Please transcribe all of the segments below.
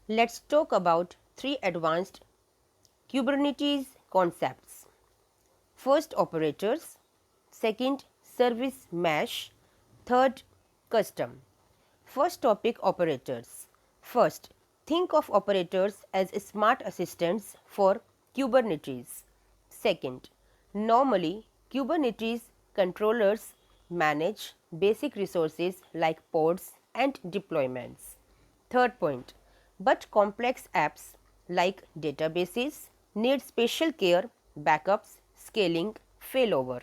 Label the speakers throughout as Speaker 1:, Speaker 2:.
Speaker 1: Let's talk about three advanced Kubernetes concepts. First, operators. Second, service mesh. Third, custom. First topic, operators. First, think of operators as smart assistants for Kubernetes. Second, normally Kubernetes controllers manage basic resources like pods and deployments. Third point, but complex apps like databases need special care, backups, scaling, failover.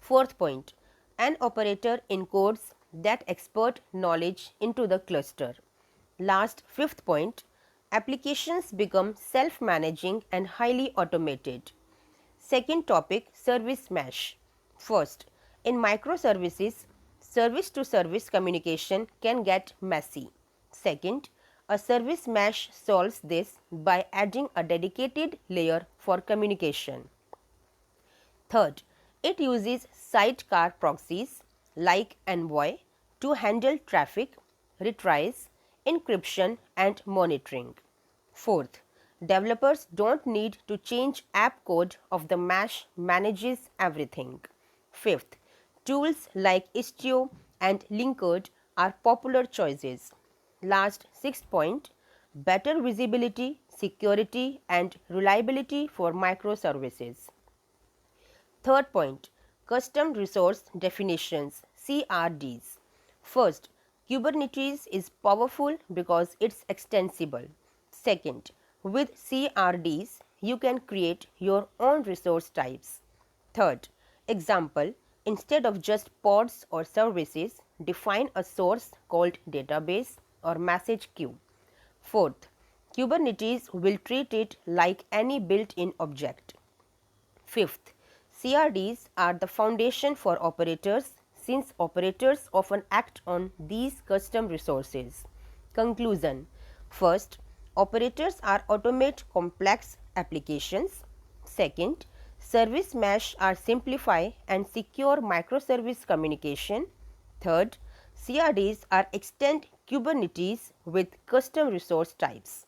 Speaker 1: Fourth point, an operator encodes that expert knowledge into the cluster. Last, fifth point, applications become self-managing and highly automated. Second topic, service mesh. First, in microservices, service to service communication can get messy. Second, a service mesh solves this by adding a dedicated layer for communication. Third, it uses sidecar proxies like Envoy to handle traffic, retries, encryption and monitoring. Fourth, developers don't need to change app code of the mesh manages everything. Fifth, tools like Istio and Linkerd are popular choices. Last, sixth point, better visibility, security and reliability for microservices. Third point, custom resource definitions CRDs. First, Kubernetes is powerful because it's extensible. Second, with CRDs, you can create your own resource types. Third, example, instead of just pods or services, define a source called database or message queue. Fourth, Kubernetes will treat it like any built-in object. Fifth, CRDs are the foundation for operators since operators often act on these custom resources. Conclusion. First, operators are automate complex applications. Second, service mesh are simplify and secure microservice communication. Third, CRDs are extend Kubernetes with custom resource types.